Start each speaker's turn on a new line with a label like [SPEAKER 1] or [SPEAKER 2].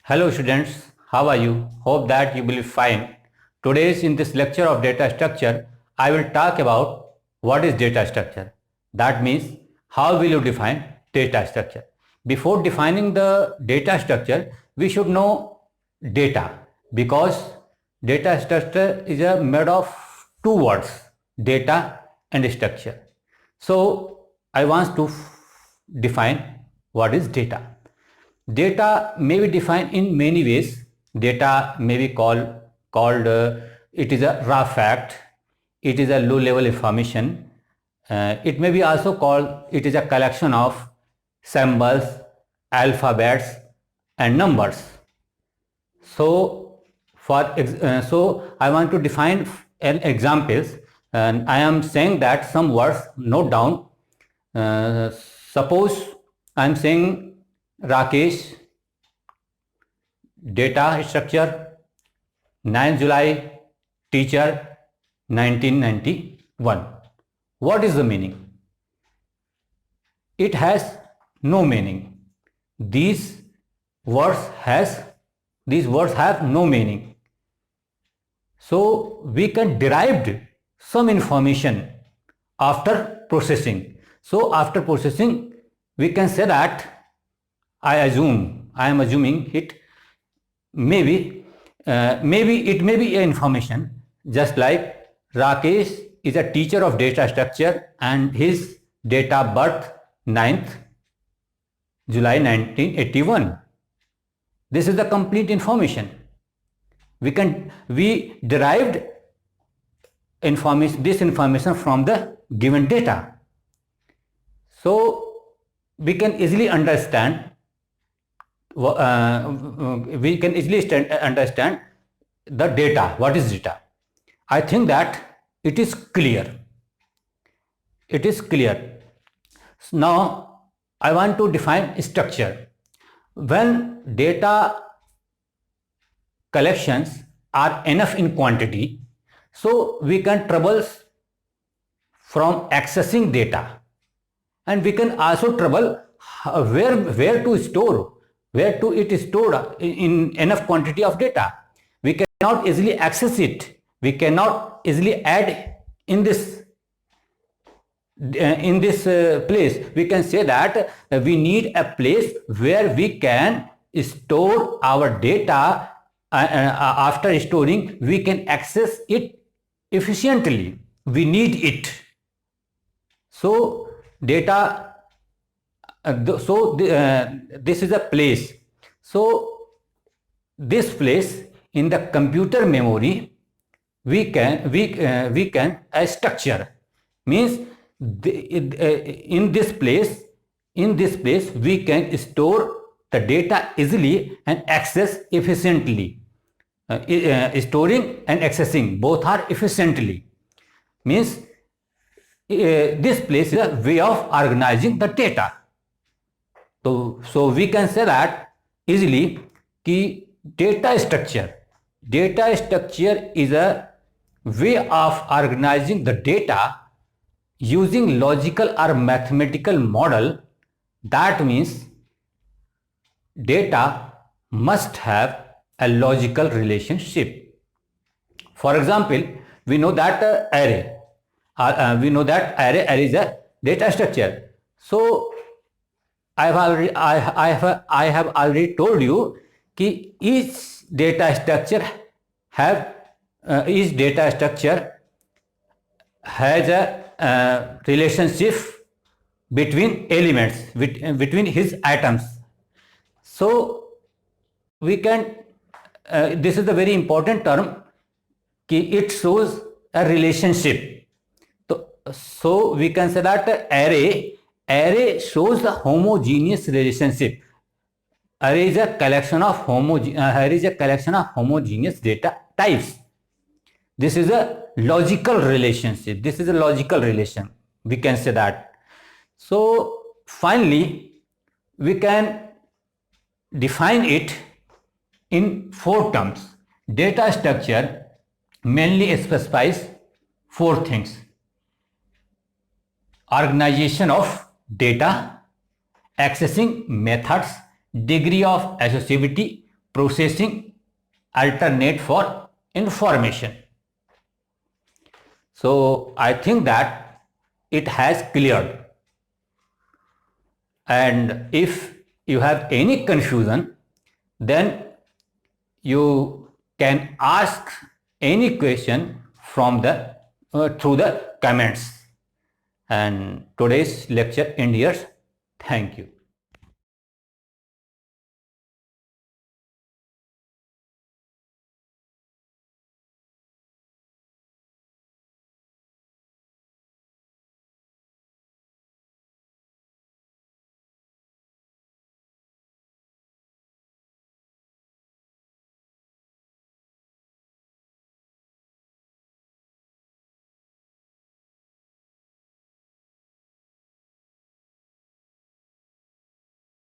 [SPEAKER 1] Hello students, how are you? Hope that you will be fine. Today's in this lecture of data structure, I will talk about what is data structure. That means how will you define data structure. Before defining the data structure, we should know data because data structure is made of two words, data and structure. So I want to define what is data. Data may be defined in many ways. Data may be called it is a raw fact. It is a low level information. It may be also called it is a collection of symbols, alphabets, and numbers. So so I want to define an examples, and I am saying that some words note down. Suppose I am saying Rakesh, data structure, 9 July, teacher, 1991. What is the meaning? It has no meaning. These words have no meaning. So we can derive some information after processing. So after processing, we can say that I am assuming it maybe it may be information, just like Rakesh is a teacher of data structure and his date of birth 9th July 1981. This is the complete information. We derived this information from the given data. So we can easily understand understand the data. What is data? I think that it is clear. It is clear. Now I want to define structure. When data collections are enough in quantity, so we can trouble from accessing data, and we can also trouble where to store, where to it is stored in enough quantity of data. We cannot easily access it. We cannot easily add in this place. We can say that we need a place where we can store our data. After storing, we can access it efficiently. We need it. So data. This is a place. So this place in the computer memory, we can a structure means in this place we can store the data easily and access efficiently. Storing and accessing both are efficiently, means this place is a way of organizing the data. So we can say that easily कि data structure is a way of organizing the data using logical or mathematical model. That means data must have a logical relationship. For example, we know that array is a data structure. So I have already told you कि each data structure has a relationship between elements, between his atoms. So we can this is a very important term कि it shows a relationship. So we can say that array shows the homogeneous relationship. Array is a collection of homogeneous data types. This is a logical relationship. This is a logical relation. We can say that. So finally, we can define it in 4 terms. Data structure mainly specifies 4 things: organization of data, accessing methods, degree of associativity, processing alternate for information. So I think that it has cleared. And if you have any confusion, then you can ask any question from the through the comments. And today's lecture ends here. Thank you.